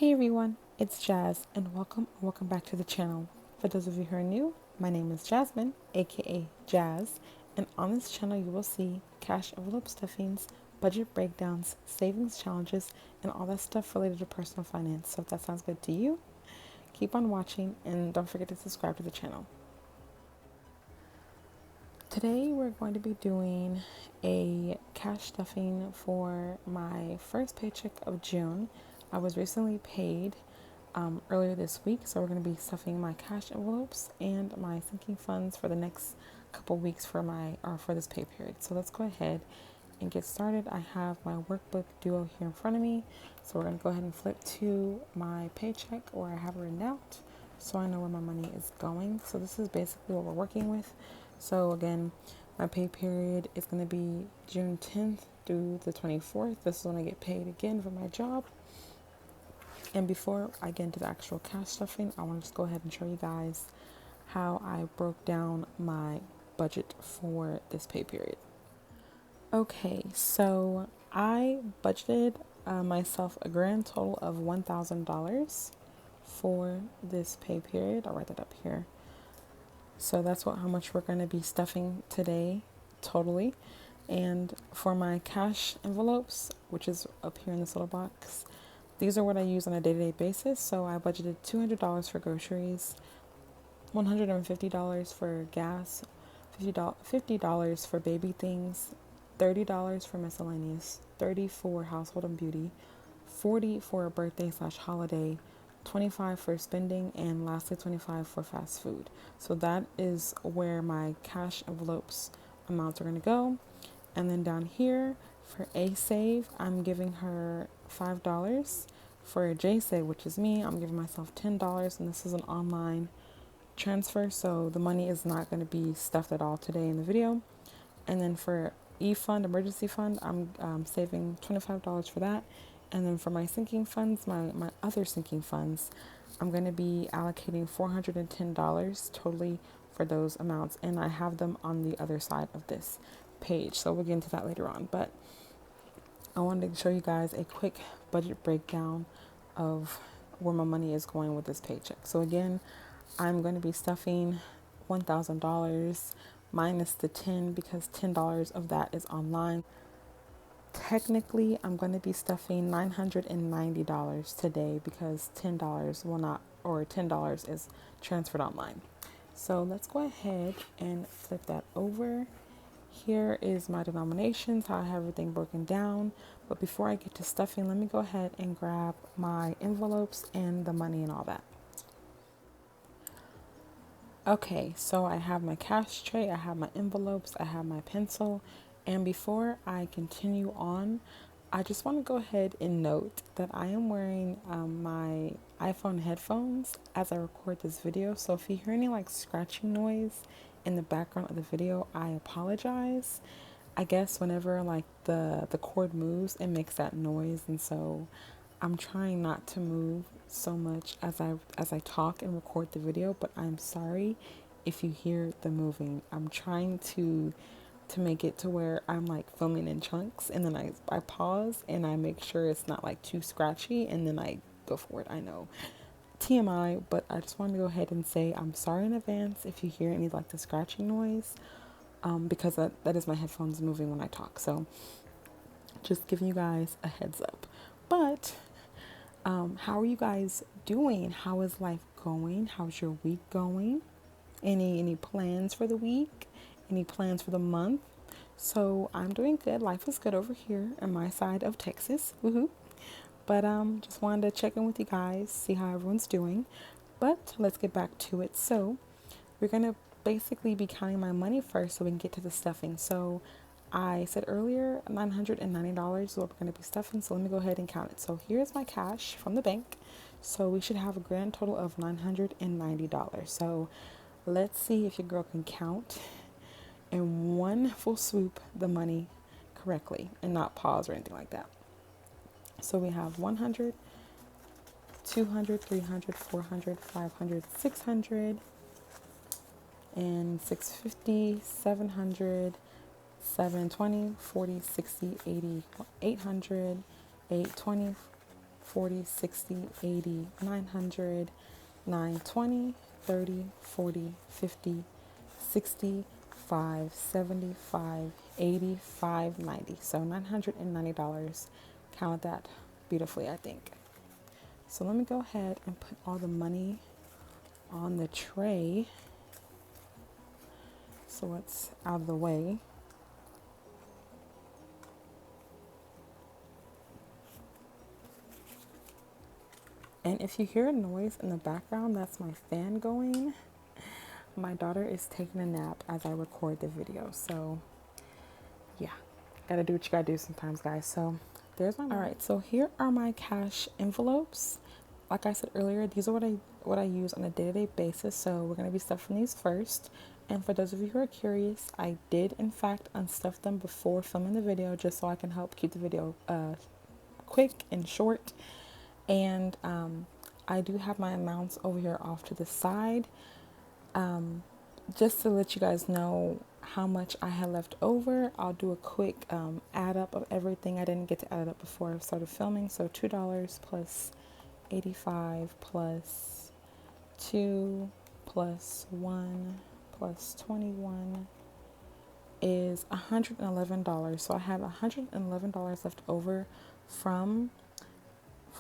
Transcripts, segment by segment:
Hey everyone, it's Jazz and welcome back to the channel. For those of you who are new, my name is Jasmine, aka Jazz, and on this channel you will see cash envelope stuffings, budget breakdowns, savings challenges, and all that stuff related to personal finance. So if that sounds good to you, keep on watching and don't forget to subscribe to the channel. Today we're going to be doing a cash stuffing for my first paycheck of June. I was recently paid earlier this week, so we're going to be stuffing my cash envelopes and my sinking funds for the next couple weeks for this pay period. So let's go ahead and get started. I have my workbook duo here in front of me, so we're going to go ahead and flip to my paycheck, or I have it written out so I know where my money is going. So this is basically what we're working with. So again, my pay period is going to be June 10th through the 24th. This is when I get paid again for my job. And before I get into the actual cash stuffing, I want to just go ahead and show you guys how I broke down my budget for this pay period. Okay, so I budgeted myself a grand total of $1,000 for this pay period. I'll write that up here. So that's how much we're going to be stuffing today totally. And for my cash envelopes, which is up here in this little box, these are what I use on a day-to-day basis. So I budgeted $200 for groceries, $150 for gas, $50 for baby things, $30 for miscellaneous, $30 for household and beauty, $40 for a birthday/holiday, $25 for spending, and lastly $25 for fast food. So that is where my cash envelopes amounts are going to go. And then down here for A Save, I'm giving her $5. For J Save, which is me, I'm giving myself $10, and this is an online transfer, so the money is not going to be stuffed at all today in the video. And then for E-Fund, emergency fund, I'm saving $25 for that. And then for my sinking funds, my other sinking funds, I'm going to be allocating $410 totally for those amounts, and I have them on the other side of this page, so we'll get into that later on. But I wanted to show you guys a quick budget breakdown of where my money is going with this paycheck. So again, I'm going to be stuffing $1,000 minus the $10 because $10 of that is online. Technically, I'm going to be stuffing $990 today because $10 will not, or $10 is transferred online. So let's go ahead and flip that over. Here is my denominations, how I have everything broken down. But before I get to stuffing, let me go ahead and grab my envelopes and the money and all that. Okay, so I have my cash tray, I have my envelopes, I have my pencil. And before I continue on, I just want to go ahead and note that I am wearing my iPhone headphones as I record this video. So if you hear any like scratching noise in the background of the video, I apologize. I guess whenever like the cord moves, it makes that noise, and so I'm trying not to move so much as I talk and record the video, but I'm sorry if you hear the moving. I'm trying to make it to where I'm like filming in chunks, and then I pause and I make sure it's not like too scratchy, and then I go for it. I know TMI, but I just wanted to go ahead and say I'm sorry in advance if you hear any like the scratching noise, because that is my headphones moving when I talk. So just giving you guys a heads up. But how are you guys doing? How is life going? How's your week going? Any plans for the week? Any plans for the month? So I'm doing good. Life is good over here on my side of Texas. Woohoo! But just wanted to check in with you guys, see how everyone's doing. But let's get back to it. So we're gonna basically be counting my money first so we can get to the stuffing. So I said earlier $990 is what we're going to be stuffing, so let me go ahead and count it. So here's my cash from the bank. So we should have a grand total of $990. So let's see if your girl can count in one full swoop the money correctly and not pause or anything like that. So we have 100, 200, 300, 400, 500, 600, and 650, 700, 720, 40, 60, 80, 800, 820, 40, 60, 80, 900, 920, 30, 40, 50, 60, 5, 75, 85, 90. So $990. Count that beautifully, I think. So let me go ahead and put all the money on the tray so it's out of the way. And if you hear a noise in the background, that's my fan going. My daughter is taking a nap as I record the video. So yeah, gotta do what you gotta do sometimes, guys. So there's my, all right, so here are my cash envelopes. Like I said earlier, these are what I use on a day-to-day basis. So we're gonna be stuffing these first. And for those of you who are curious, I did in fact unstuff them before filming the video, just so I can help keep the video quick and short. And I do have my amounts over here off to the side, just to let you guys know how much I had left over. I'll do a quick add up of everything. I didn't get to add it up before I started filming. So $2 plus 85 plus 2 plus 1 plus 21 is $111. So I have $111 left over from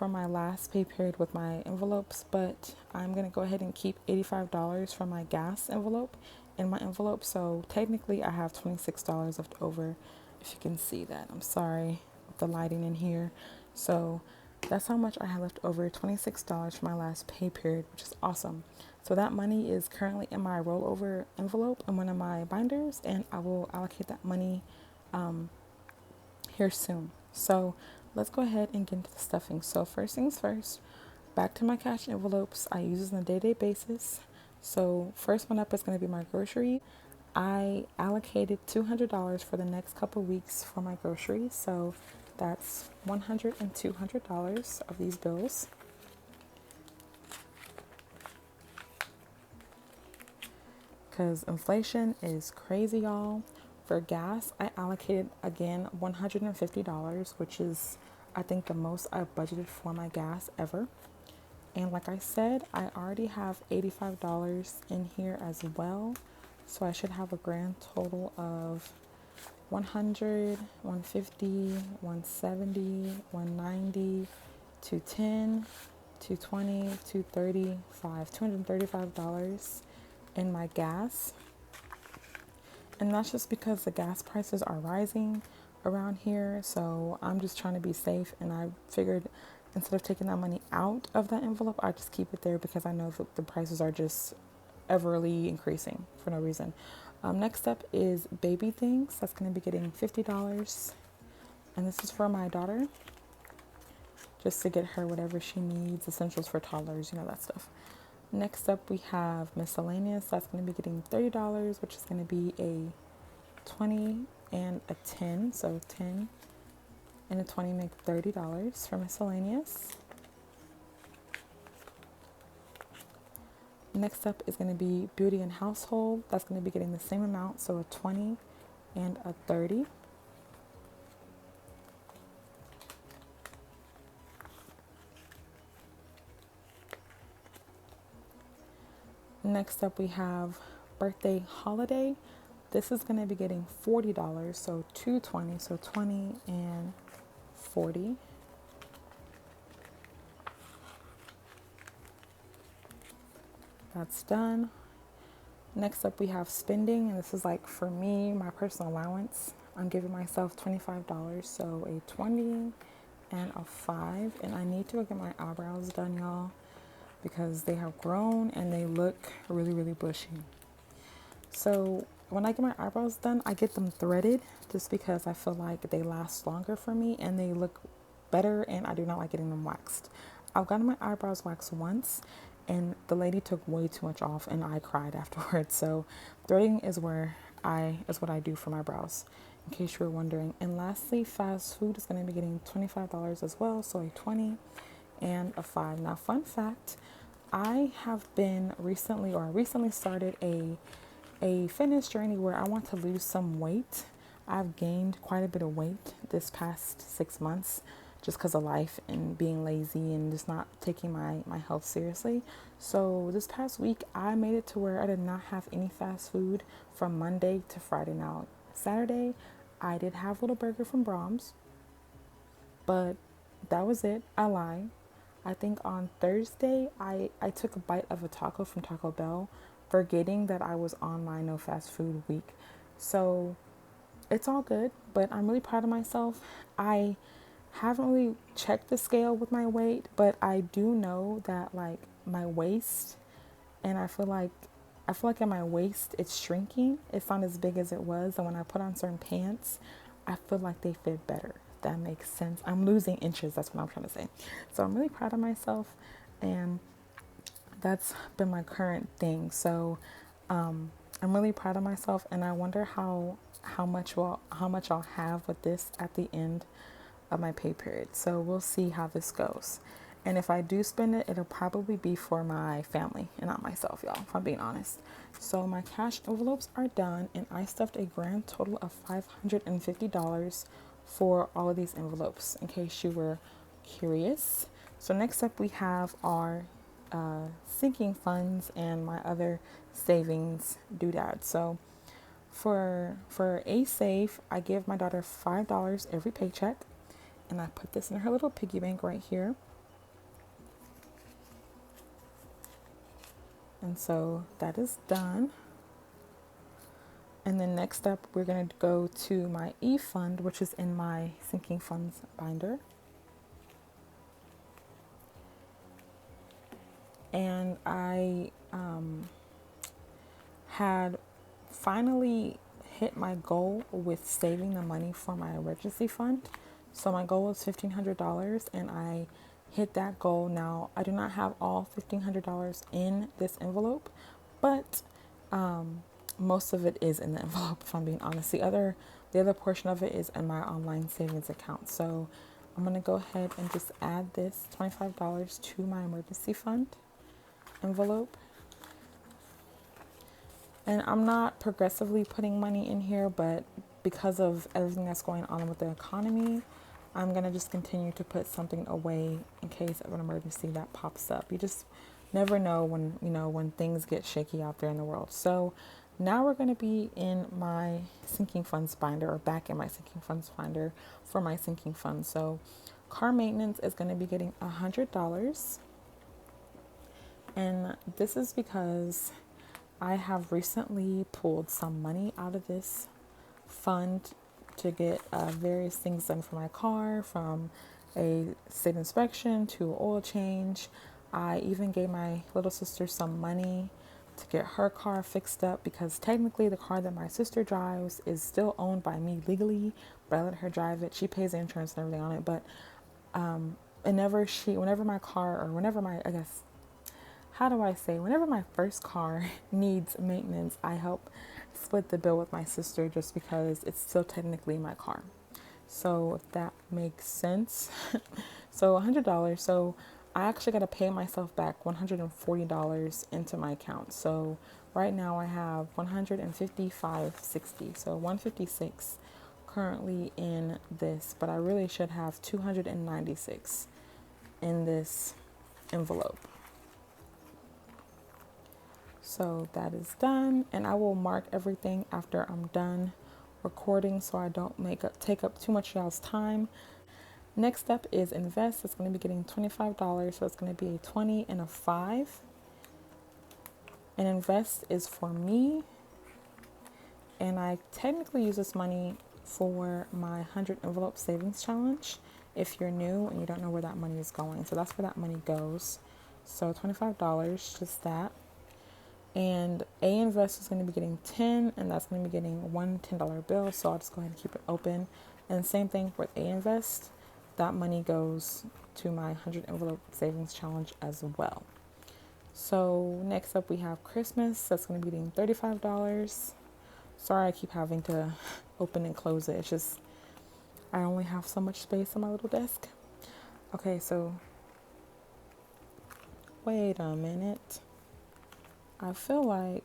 my last pay period with my envelopes, but I'm gonna go ahead and keep $85 from my gas envelope in my envelope. So technically I have $26 left over, if you can see that. I'm sorry with the lighting in here. So that's how much I have left over, $26 for my last pay period, which is awesome. So that money is currently in my rollover envelope in one of my binders, and I will allocate that money here soon. So let's go ahead and get into the stuffing. So first things first, back to my cash envelopes. I use this on a day-to-day basis. So first one up is going to be my grocery. I allocated $200 for the next couple weeks for my groceries. So that's $100 and $200 of these bills. Because inflation is crazy, y'all. For gas, I allocated again $150, which is, I think, the most I've budgeted for my gas ever. And like I said, I already have $85 in here as well. So I should have a grand total of 100, 150, 170, 190, 210, 220, 235, $235 in my gas. And that's just because the gas prices are rising around here. So I'm just trying to be safe. And I figured instead of taking that money out of that envelope, I just keep it there because I know that the prices are just everly increasing for no reason. Next up is baby things. That's going to be getting $50. And this is for my daughter, just to get her whatever she needs, essentials for toddlers, that stuff. Next up, we have miscellaneous. That's going to be getting $30, which is going to be a 20 and a 10. So 10 and a 20 make $30 for miscellaneous. Next up is going to be beauty and household. That's going to be getting the same amount. So a 20 and a 30. Next up, we have birthday holiday. This is going to be getting $40, so $220, so 20 and 40. That's done. Next up, we have spending, and this is like for me, my personal allowance. I'm giving myself $25, so a 20 and a 5. And I need to go get my eyebrows done, y'all, because they have grown and they look really, really bushy. So when I get my eyebrows done, I get them threaded just because I feel like they last longer for me and they look better, and I do not like getting them waxed. I've gotten my eyebrows waxed once and the lady took way too much off and I cried afterwards. So threading is what I do for my brows, in case you were wondering. And lastly, fast food is going to be getting $25 as well, so a 20 and a 5. Now, fun fact, I recently started a fitness journey where I want to lose some weight. I've gained quite a bit of weight this past 6 months, just because of life and being lazy and just not taking my health seriously. So this past week, I made it to where I did not have any fast food from Monday to Friday. Now, Saturday, I did have a little burger from Brahms, but that was it. I lied. I think on Thursday, I took a bite of a taco from Taco Bell, forgetting that I was on my no fast food week. So it's all good, but I'm really proud of myself. I haven't really checked the scale with my weight, but I do know that like my waist, and I feel like in my waist it's shrinking. It's not as big as it was, and when I put on certain pants, I feel like they fit better. That makes sense. I'm losing inches, that's what I'm trying to say. So I'm really proud of myself, and that's been my current thing. So I'm really proud of myself, and I wonder how much I'll have with this at the end of my pay period. So we'll see how this goes. And if I do spend it, it'll probably be for my family and not myself, y'all, if I'm being honest. So my cash envelopes are done, and I stuffed a grand total of $550 for all of these envelopes, in case you were curious. So next up, we have our sinking funds and my other savings doodad. So for a safe, I give my daughter $5 every paycheck, and I put this in her little piggy bank right here. And so that is done. And then next up, we're going to go to my E fund, which is in my sinking funds binder. And I had finally hit my goal with saving the money for my emergency fund. So my goal was $1,500, and I hit that goal. Now, I do not have all $1,500 in this envelope, but most of it is in the envelope, if I'm being honest. The other portion of it is in my online savings account. So I'm going to go ahead and just add this $25 to my emergency fund envelope. And I'm not progressively putting money in here, but because of everything that's going on with the economy, I'm going to just continue to put something away in case of an emergency that pops up. You just never know when things get shaky out there in the world. So now we're going to be in my sinking funds binder, or back in my sinking funds binder for my sinking funds. So car maintenance is going to be getting $100. And this is because I have recently pulled some money out of this fund to get various things done for my car, from a state inspection to oil change. I even gave my little sister some money to get her car fixed up, because technically the car that my sister drives is still owned by me legally, but I let her drive it. She pays the insurance and everything on it, but whenever my car, or whenever my, I guess, how do I say, whenever my first car needs maintenance, I help split the bill with my sister, just because it's still technically my car. So if that makes sense. So $100. So I actually got to pay myself back $140 into my account. So right now I have $155.60. So $156 currently in this, but I really should have $296 in this envelope. So that is done, and I will mark everything after I'm done recording, so I don't take up too much of y'all's time. Next up is invest. It's going to be getting $25, so it's going to be a 20 and a 5. And invest is for me, and I technically use this money for my 100 envelope savings challenge. If you're new and you don't know where that money is going, so that's where that money goes. So $25, just that. And A Invest is going to be getting 10, and that's going to be getting one $10 bill. So I'll just go ahead and keep it open. And same thing with A Invest. That money goes to my 100 envelope savings challenge as well. So next up we have Christmas. That's going to be getting $35. Sorry, I keep having to open and close it. It's just, I only have so much space on my little desk. Okay, so wait a minute. I feel like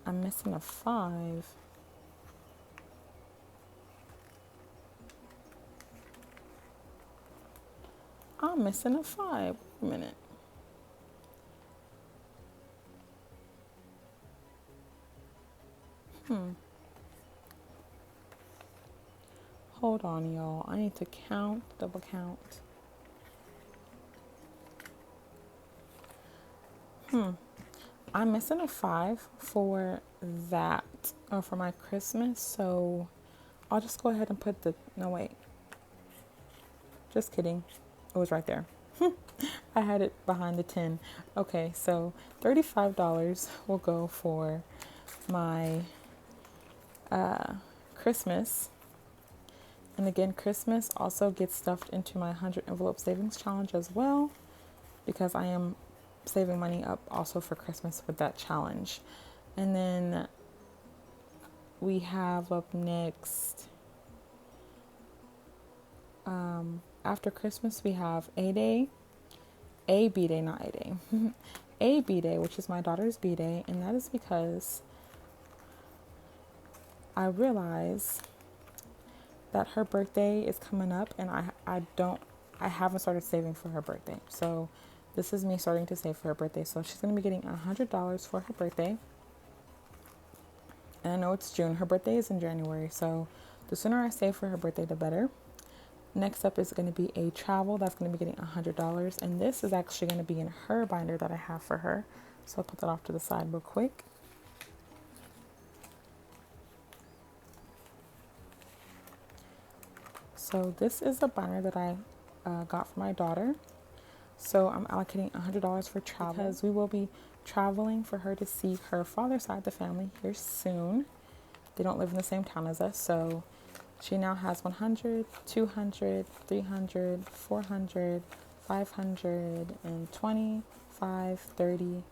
I'm missing a 5. I'm missing a 5. Wait a minute. Hold on, y'all. I need to count, double count. I'm missing a 5 for that, or for my Christmas, so I'll just go ahead and put the, no wait. Just kidding. It was right there. I had it behind the 10. Okay, so $35 will go for my Christmas. And again, Christmas also gets stuffed into my 100 envelope savings challenge as well, because I am saving money up also for Christmas with that challenge. And then we have up next, after Christmas, we have A B Day, not A Day, A B Day, which is my daughter's B Day. And that is because I realize that her birthday is coming up, and I haven't started saving for her birthday. So this is me starting to save for her birthday. So she's going to be getting $100 for her birthday. And I know it's June. Her birthday is in January. So the sooner I save for her birthday, the better. Next up is going to be a travel. That's going to be getting $100. And this is actually going to be in her binder that I have for her. So I'll put that off to the side real quick. So this is a binder that I got for my daughter. So I'm allocating $100 for travel, because we will be traveling for her to see her father's side of the family here soon. They don't live in the same town as us, so she now has 100, 200, 300, 400, 520, 530,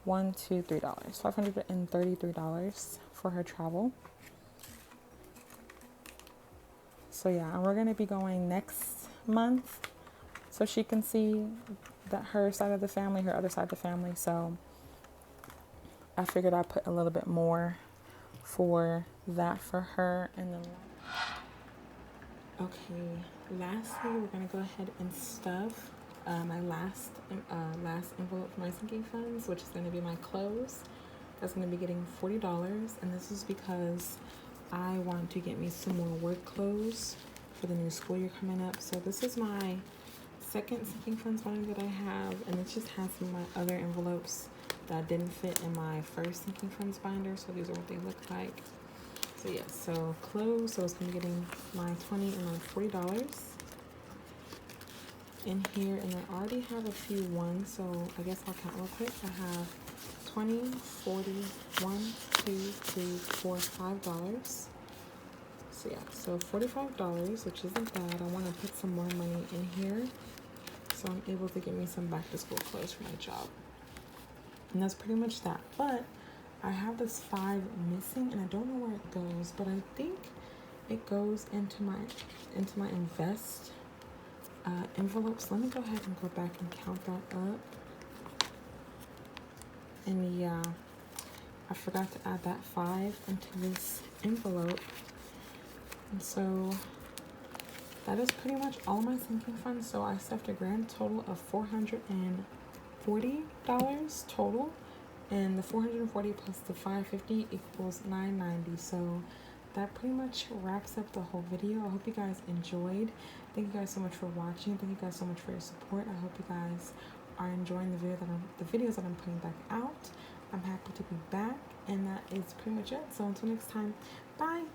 $1, $2, $3, $533 for her travel. So yeah, and we're gonna be going next month, so she can see that her side of the family, her other side of the family. So I figured I'd put a little bit more for that for her. And then, okay, lastly, we're gonna go ahead and stuff my last envelope for my sinking funds, which is gonna be my clothes. That's gonna be getting $40, and this is because I want to get me some more work clothes for the new school year coming up. So this is my second sinking funds binder that I have, and it just has some of my other envelopes that didn't fit in my first sinking funds binder. So these are what they look like. So yeah, so clothes, so it's gonna be getting my $20 and my $40 in here. And I already have a few ones, so I guess I'll count real quick. I have 20, 40, 1, 2, 3, 4, $5. So yeah, so $45, which isn't bad. I want to put some more money in here, so I'm able to get me some back to school clothes for my job. And that's pretty much that. But I have this 5 missing, and I don't know where it goes, but I think it goes into my invest envelopes. Let me go ahead and go back and count that up. And yeah, I forgot to add that 5 into this envelope. And so that is pretty much all my sinking funds. So I stuffed a grand total of $440 total. And the 440 plus the 550 equals $990. So that pretty much wraps up the whole video. I hope you guys enjoyed. Thank you guys so much for watching. Thank you guys so much for your support. I hope you guys are enjoying the videos that I'm putting back out. I'm happy to be back, and that is pretty much it. So until next time, bye.